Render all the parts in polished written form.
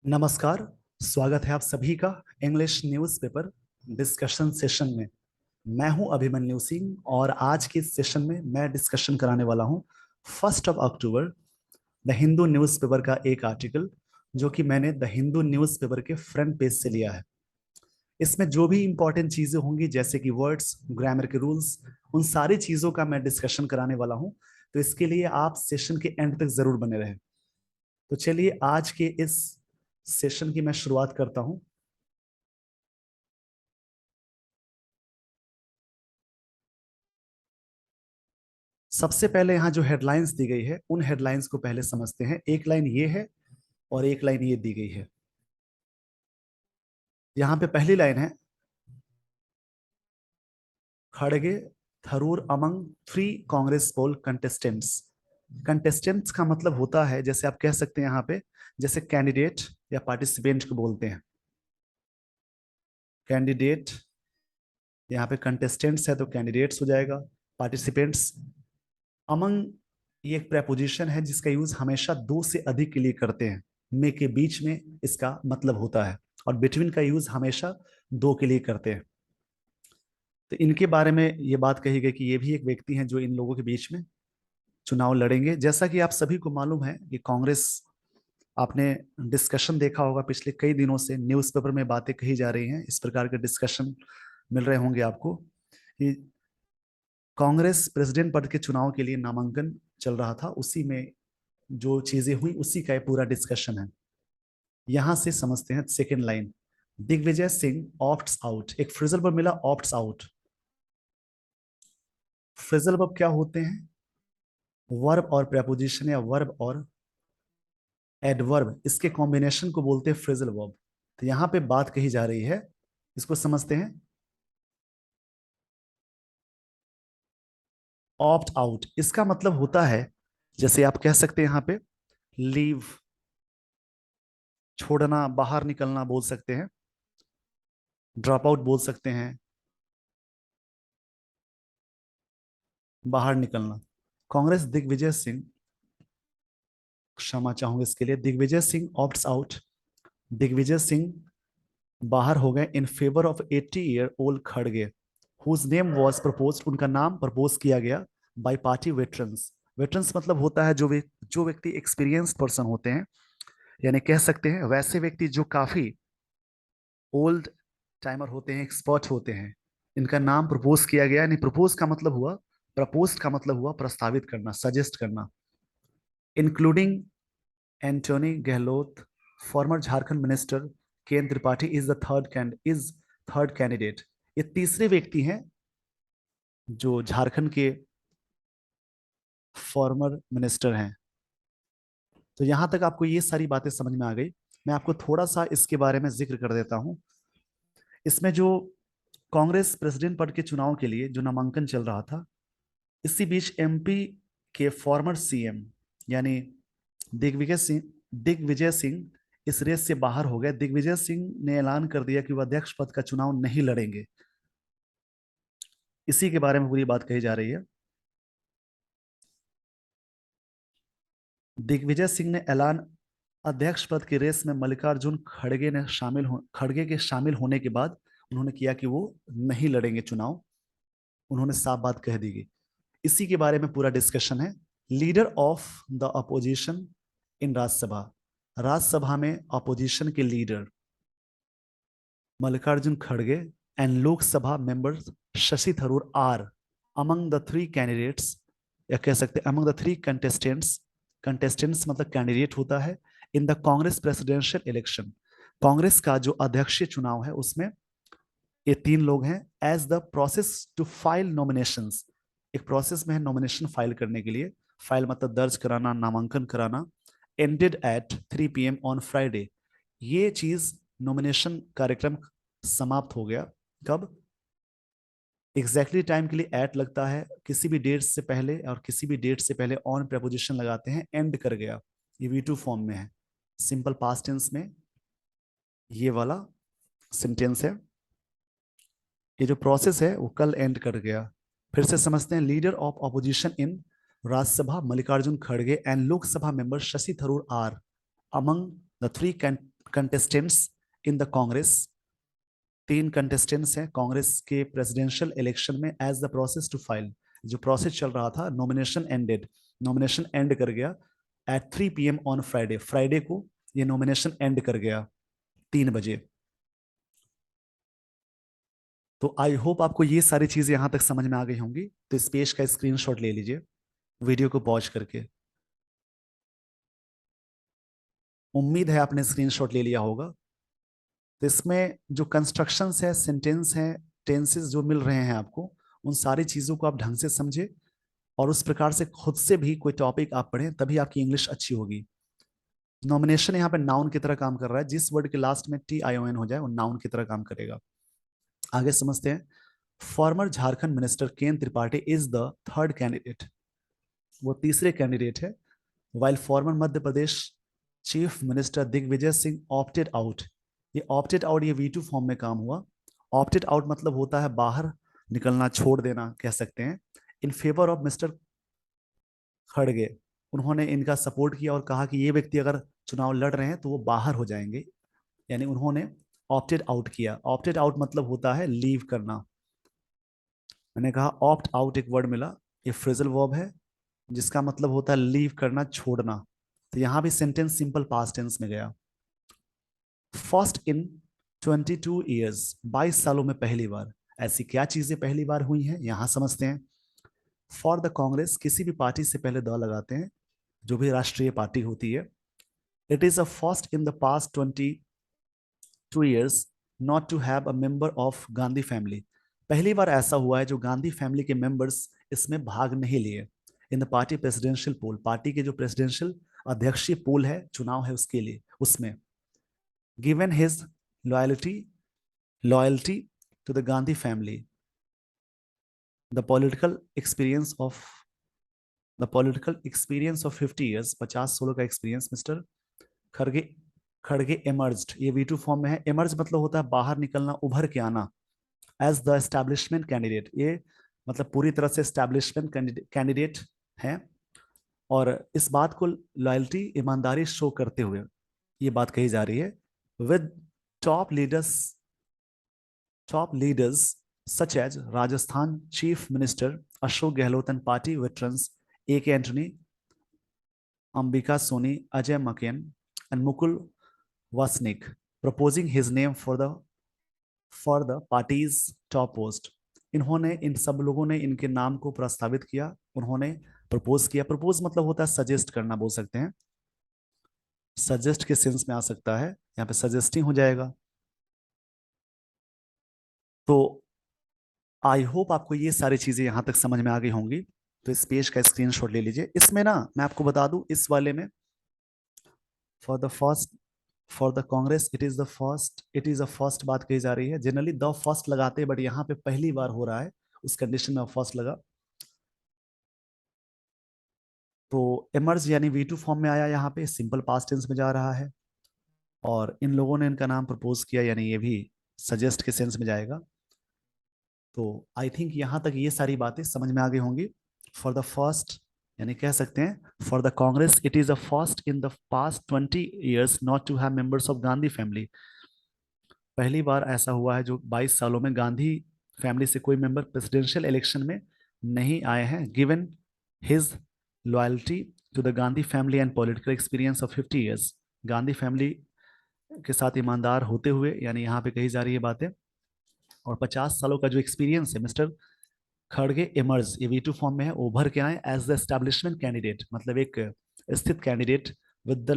नमस्कार। स्वागत है आप सभी का इंग्लिश न्यूज़पेपर डिस्कशन सेशन में। मैं हूं अभिमन्यु सिंह और आज के इस सेशन में मैं डिस्कशन कराने वाला हूं 1 अक्टूबर द हिंदू न्यूज़पेपर का एक आर्टिकल जो कि मैंने द हिंदू न्यूज़पेपर के फ्रंट पेज से लिया है। इसमें जो भी इंपॉर्टेंट चीजें होंगी जैसे कि वर्ड्स, ग्रामर के रूल्स, उन सारी चीजों का मैं डिस्कशन कराने वाला हूं। तो इसके लिए आप सेशन के एंड तक जरूर बने रहें। तो चलिए आज के इस सेशन की मैं शुरुआत करता हूं। सबसे पहले यहाँ जो हेडलाइंस दी गई है उन हेडलाइंस को पहले समझते हैं। एक लाइन ये है और एक लाइन ये दी गई है। यहाँ पे पहली लाइन है, खड़गे थरूर अमंग 3 कांग्रेस पोल कंटेस्टेंट्स। कंटेस्टेंट्स का मतलब होता है, जैसे आप कह सकते हैं यहाँ पे, जैसे कैंडिडेट या पार्टिसिपेंट को बोलते हैं। कैंडिडेट, यहाँ पे कंटेस्टेंट्स है तो कैंडिडेट्स हो जाएगा। पार्टिसिपेंट्स, अमंग ये एक प्रेपोजिशन है जिसका यूज हमेशा दो से अधिक के लिए करते हैं। में के बीच में इसका मतलब होता है, और बिटवीन का यूज हमेशा दो के लिए करते हैं। तो इनके बारे में ये बात कही गई कि ये भी एक व्यक्ति हैं जो इन लोगों के बीच में चुनाव लड़ेंगे। जैसा कि आप सभी को मालूम है कि कांग्रेस, आपने डिस्कशन देखा होगा, पिछले कई दिनों से न्यूज़पेपर में बातें कही जा रही हैं, इस प्रकार के डिस्कशन मिल रहे होंगे आपको कि कांग्रेस प्रेसिडेंट पद के चुनाव के लिए नामांकन चल रहा था। उसी में जो चीजें हुई उसी का ये पूरा डिस्कशन है। यहां से समझते हैं second line, Digvijaya Singh opts out. एक फ्रेजल वर्ब मिला, ऑप्ट्स आउट। फ्रेजल वर्ब क्या होते हैं? वर्ब और प्रेपोजिशन या वर्ब और एडवर्ब, इसके कॉम्बिनेशन को बोलते हैं फ्रेजल वर्ब। तो यहां पे बात कही जा रही है, इसको समझते हैं। ऑप्ट आउट, इसका मतलब होता है, जैसे आप कह सकते हैं यहां पे लीव, छोड़ना, बाहर निकलना बोल सकते हैं, ड्रॉप आउट बोल सकते हैं, बाहर निकलना। कांग्रेस दिग्विजय सिंह, क्षमा चाहूंगा इसके लिए, दिग्विजय सिंह ऑप्ट्स आउट। दिग्विजय सिंह बाहर हो गए इन फेवर ऑफ 80-year-old खड़गे, हुज नेम वाज प्रपोज्ड, उनका नाम प्रपोज किया गया बाय पार्टी वेटरन्स। वेटरन्स मतलब होता है जो व्यक्ति एक्सपीरियंस्ड पर्सन होते हैं, यानी कह सकते हैं वैसे व्यक्ति जो काफी ओल्ड टाइमर होते हैं, एक्सपर्ट होते हैं। इनका नाम प्रपोज किया गया, यानी प्रपोज का मतलब हुआ, प्रपोज का मतलब हुआ प्रस्तावित करना, सजेस्ट करना। Including Antony Gehlot, former Jharkhand minister K N Tripathi is third candidate. ये तीसरे व्यक्ति हैं जो झारखंड के फॉर्मर मिनिस्टर हैं। तो यहां तक आपको ये सारी बातें समझ में आ गई। मैं आपको थोड़ा सा इसके बारे में जिक्र कर देता हूं। इसमें जो कांग्रेस प्रेसिडेंट पद के चुनाव के लिए जो नामांकन चल रहा था, इसी बीच एमपी के फॉर्मर सीएम यानी दिग्विजय सिंह इस रेस से बाहर हो गए। दिग्विजय सिंह ने ऐलान कर दिया कि वह अध्यक्ष पद का चुनाव नहीं लड़ेंगे। इसी के बारे में पूरी बात कही जा रही है। दिग्विजय सिंह ने ऐलान, अध्यक्ष पद की रेस में मल्लिकार्जुन खड़गे के शामिल होने के बाद उन्होंने किया कि वो नहीं लड़ेंगे चुनाव। उन्होंने साफ बात कह दी गई। इसी के बारे में पूरा डिस्कशन है। Leader of the opposition in Rajya Sabha, Rajya Sabha में अपोजिशन के लीडर मल्लिकार्जुन खड़गे and Lok Sabha members Shashi Tharoor are among the three candidates, या कह सकते हैं among the three contestants. Contestants मतलब कैंडिडेट होता है in the Congress presidential election. Congress का जो अध्यक्षीय चुनाव है उसमें ये तीन लोग हैं। As the process to file nominations, एक प्रोसेस में है नॉमिनेशन फाइल करने के लिए। फाइल मतलब दर्ज कराना, नामांकन कराना। Ended at 3 PM on Friday, ये चीज नॉमिनेशन कार्यक्रम समाप्त हो गया। कब एग्जैक्टली टाइम के लिए एट लगता है किसी भी डेट से पहले, और किसी भी डेट से पहले ऑन प्रपोजिशन लगाते हैं। एंड कर गया, ये V2 फॉर्म में है, सिंपल पास्ट टेंस में ये वाला सेंटेंस है। ये जो प्रोसेस है वो कल एंड कर गया। फिर से समझते हैं। Leader of opposition in Rajya Sabha Mallikarjun खड़गे and Lok Sabha member Shashi Tharoor are among the three contestants in the Congress, 3 contestants हैं कांग्रेस के प्रेसिडेंशियल इलेक्शन में as the process to file. जो प्रोसेस चल रहा था, नॉमिनेशन एंडेड, नॉमिनेशन एंड कर गया at 3 PM on Friday, Friday को ये नॉमिनेशन एंड कर गया 3 बजे। तो आई होप आपको ये सारी चीजें यहां तक समझ में आ गई होंगी। तो इस पेज का स्क्रीनशॉट ले लीजिए वीडियो को पॉज करके। उम्मीद है आपने स्क्रीनशॉट ले लिया होगा। तो इसमें जो कंस्ट्रक्शंस है, सेंटेंस है, टेंसेस जो मिल रहे हैं आपको, उन सारी चीजों को आप ढंग से समझे और उस प्रकार से खुद से भी कोई टॉपिक आप पढ़ें, तभी आपकी इंग्लिश अच्छी होगी। नॉमिनेशन यहाँ पे नाउन की तरह काम कर रहा है, जिस वर्ड के लास्ट में TION हो जाए वो नाउन की तरह काम करेगा। आगे समझते हैं। Former Jharkhand minister K N Tripathi is the third candidate, वो तीसरे कैंडिडेट है। While former Madhya Pradesh chief minister Digvijaya Singh opted out, ये ऑप्टेड आउट ये V2 फॉर्म में काम हुआ। ऑप्टेड आउट मतलब होता है बाहर निकलना, छोड़ देना कह सकते हैं। इन फेवर ऑफ मिस्टर खड़गे, उन्होंने इनका सपोर्ट किया और कहा कि ये व्यक्ति अगर चुनाव लड़ रहे हैं तो वो बाहर हो जाएंगे, यानी उन्होंने ऑप्टेड आउट किया। ऑप्टेड आउट मतलब होता है लीव करना। मैंने कहा ऑप्ट आउट एक वर्ड मिला, ये फ्रेजल वर्ब है जिसका मतलब होता है लीव करना, छोड़ना। तो यहां भी सेंटेंस सिंपल पास्ट टेंस में गया। फर्स्ट इन 22 ईयर्स, 22 सालों में पहली बार। ऐसी क्या चीजें पहली बार हुई हैं यहां समझते हैं। फॉर द कांग्रेस, किसी भी पार्टी से पहले द लगाते हैं, जो भी राष्ट्रीय पार्टी होती है। It is a first in the past 22 years not to have a member of Gandhi family, पहली बार ऐसा हुआ है जो गांधी फैमिली के मेंबर्स इसमें भाग नहीं लिए। In the party presidential poll, party के जो प्रेसिडेंशियल अध्यक्षीय पोल है, चुनाव है उसके लिए, उसमें given his loyalty loyalty to the Gandhi family, the political experience of the political experience of 50 years, 50 सालों का एक्सपीरियंस मिस्टर खड़गे खड़गे एमर्ज्ड, ये V2 फॉर्म में है। एमर्ज मतलब होता है बाहर निकलना, उभर के आना। एज द एस्टैब्लिशमेंट कैंडिडेट, ये मतलब पूरी तरह से एस्टैब्लिशमेंट कैंडिडेट है। और इस बात को लॉयल्टी, ईमानदारी शो करते हुए ये बात कही जा रही है। With top leaders top leaders such as Rajasthan chief minister Ashok Gehlot and party veterans AK Antony, Ambika Soni, Ajay Maken and Mukul Wasnik, proposing his name for the party's top post. इन्होंने, इन सब लोगों ने इनके नाम को प्रस्तावित किया, उन्होंने प्रपोज किया। प्रपोज मतलब होता है सजेस्ट करना, बोल सकते हैं, सजेस्ट के सेंस में आ सकता है, यहाँ पे सजेस्टिंग हो जाएगा। तो आई होप आपको ये सारी चीजें यहां तक समझ में आ गई होंगी। तो इस पेज का स्क्रीनशॉट ले लीजिए। इसमें ना मैं आपको बता दूं, इस वाले में for the first for the Congress it is a first बात कही जा रही है। जनरली द फर्स्ट लगाते हैं, बट यहाँ पे पहली बार हो रहा है, उस कंडीशन में फर्स्ट लगा। तो एमर्ज यानी V2 फॉर्म में आया, यहाँ पे सिंपल पास्ट टेंस में जा रहा है। और इन लोगों ने इनका नाम प्रपोज किया, यानी ये भी सजेस्ट के सेंस में जाएगा। तो आई थिंक यहां तक ये सारी बातें समझ में आ गई होंगी। फॉर द फर्स्ट, यानी कह सकते हैं for the Congress it is a first in the past 20 years not to have members of Gandhi family, पहली बार ऐसा हुआ है जो 22 सालों में गांधी फैमिली से कोई मेंबर प्रेसिडेंशियल इलेक्शन में नहीं आए हैं। Given his loyalty to the Gandhi family and political experience of 50 years, Gandhi family के साथ ईमानदार होते हुए, यानी यहाँ पे कही जा रही है बातें। और 50 सालों का जो एक्सपीरियंस है मिस्टर खड़गे इमर्ज, ये V2 फॉर्म में है, उभर के आए एज द एस्टैब्लिशमेंट कैंडिडेट, मतलब एक स्थित candidate with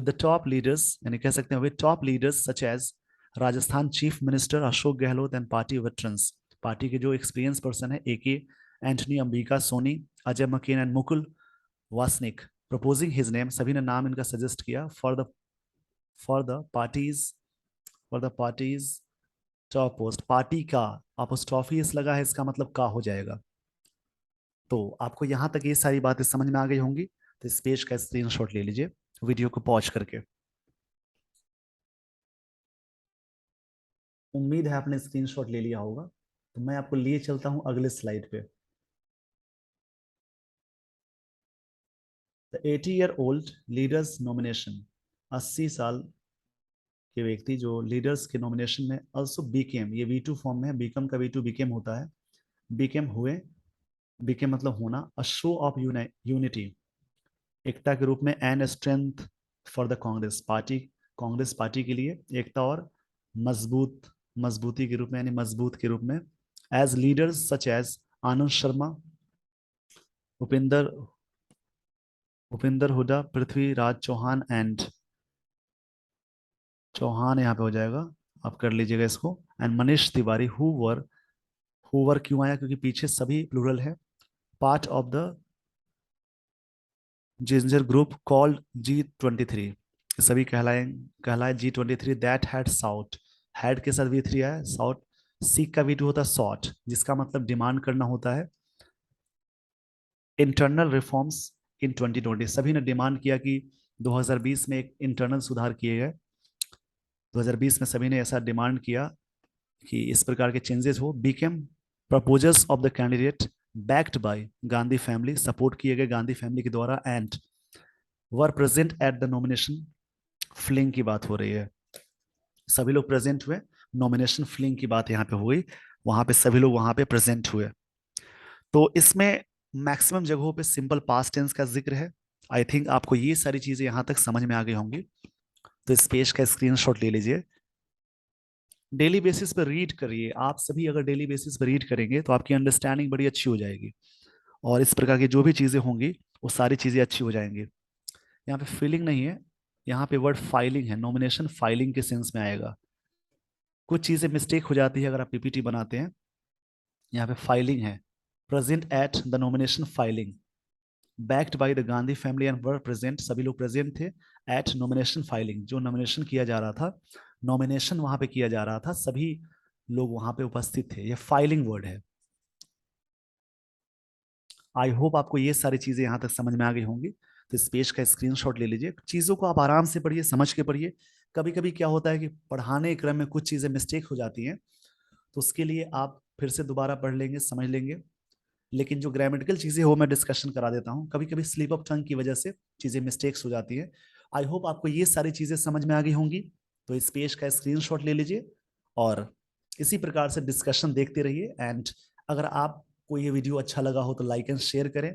the top leaders, यानी कह सकते हैं with top leaders such as Rajasthan chief minister Ashok Gehlot and party veterans, party के जो एक्सपीरियंस पर्सन है AK Antony, Ambika Soni, Ajay Maken and Mukul Wasnik, proposing his name, सभी ने नाम इनका सजेस्ट किया for the party's for the party's top post. Party का अपोस्ट्रोफी इस लगा है, इसका मतलब का हो जाएगा। तो आपको यहां तक ये सारी बातें समझ में आ गई होंगी। तो इस पेज का स्क्रीनशॉट ले लीजिए वीडियो को पॉज करके। उम्मीद है आपने स्क्रीनशॉट ले लिया होगा। तो मैं आपको लिए चलता हूं अगले स्लाइड पे। The 80 year old leaders nomination, 80 साल के व्यक्ति जो लीडर्स के नॉमिनेशन में ऑल्सो बीकेम, ये V2 फॉर्म में है, बीकम का V2 बीकेम होता है, बीकेम हुए, बीकेम मतलब होना, अ शो ऑफ यूनिटी, एकता के रूप में, and strength for the Congress party, Congress party के लिए एकता और मजबूती के रूप में, यानी मजबूत के रूप में, as leaders such as Anand Sharma, Upendra Upendra Hooda, Prithviraj Chauhan and, Chauhan यहाँ पे हो जाएगा, आप कर लीजिएगा इसको, and Manish Tewari, who were क्यों आया, क्योंकि पीछे सभी प्लूरल है, part of the ginger group called G23, सभी कहलाए G23 दैट हैड साउट, हैड के साथ V3 आया, साउट, सीक का V2 होता है सॉट, जिसका मतलब डिमांड करना होता है, इंटरनल रिफॉर्म्स इन 2020, सभी ने डिमांड किया कि 2020 में एक इंटरनल सुधार किए गए, 2020 में सभी ने ऐसा डिमांड किया कि इस प्रकार के चेंजेस हो, became proposals of the candidate backed by Gandhi family, support किए गए गांधी फैमिली के द्वारा, and were present at the nomination filing की बात हो रही है, सभी लोग प्रेजेंट हुए, नॉमिनेशन फ्लिंग की बात यहाँ पे हुई, वहां पे सभी लोग वहां पे प्रेजेंट हुए। तो इसमें मैक्सिमम जगहों पे सिंपल पास्ट टेंस का जिक्र है। आई थिंक आपको ये सारी चीजें यहां तक समझ में आ गई होंगी, तो इस पेज का स्क्रीनशॉट ले लीजिए, डेली बेसिस पर रीड करिए, आप सभी अगर डेली बेसिस पर रीड करेंगे तो आपकी अंडरस्टैंडिंग बड़ी अच्छी हो जाएगी, और इस प्रकार की जो भी चीजें होंगी वो सारी चीजें अच्छी हो जाएंगी। यहाँ पे फीलिंग नहीं है, यहाँ पे वर्ड फाइलिंग है, नॉमिनेशन फाइलिंग के सेंस में आएगा, कुछ चीजें मिस्टेक हो जाती है अगर आप पीपीटी बनाते हैं, यहाँ पे फाइलिंग है, present at the nomination filing, backed by the Gandhi family and were present, सभी लोग प्रेजेंट थे, एट नॉमिनेशन फाइलिंग, जो नॉमिनेशन किया जा रहा था, नॉमिनेशन वहां पे किया जा रहा था, सभी लोग वहां पे उपस्थित थे, ये फाइलिंग वर्ड है। आई होप आपको ये सारी चीजें यहां तक समझ में आ गई होंगी, तो इस पेज का स्क्रीनशॉट ले लीजिए, चीजों को आप आराम से पढ़िए, समझ के पढ़िए, कभी कभी क्या होता है कि पढ़ाने क्रम में कुछ चीजें मिस्टेक हो जाती हैं, तो उसके लिए आप फिर से दोबारा पढ़ लेंगे, समझ लेंगे, लेकिन जो ग्रामेटिकल चीजें हो मैं डिस्कशन करा देता हूँ, कभी कभी स्लिप ऑफ टंग की वजह से चीजें मिस्टेक्स हो जाती है। आई होप आपको ये सारी चीजें समझ में आ गई होंगी, तो इस पेज का स्क्रीनशॉट ले लीजिए और इसी प्रकार से डिस्कशन देखते रहिए, एंड अगर आपको ये वीडियो अच्छा लगा हो तो लाइक एंड शेयर करें,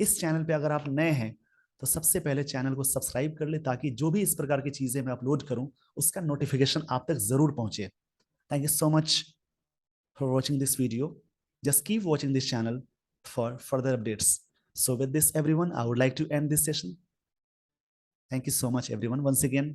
इस चैनल पे अगर आप नए हैं तो सबसे पहले चैनल को सब्सक्राइब कर ले, ताकि जो भी इस प्रकार की चीजें मैं अपलोड करूं उसका नोटिफिकेशन आप तक जरूर पहुंचे। Thank you so much for watching this video. Just keep watching this channel for further updates. So with this everyone, I would like to end this session. Thank you so much everyone once again.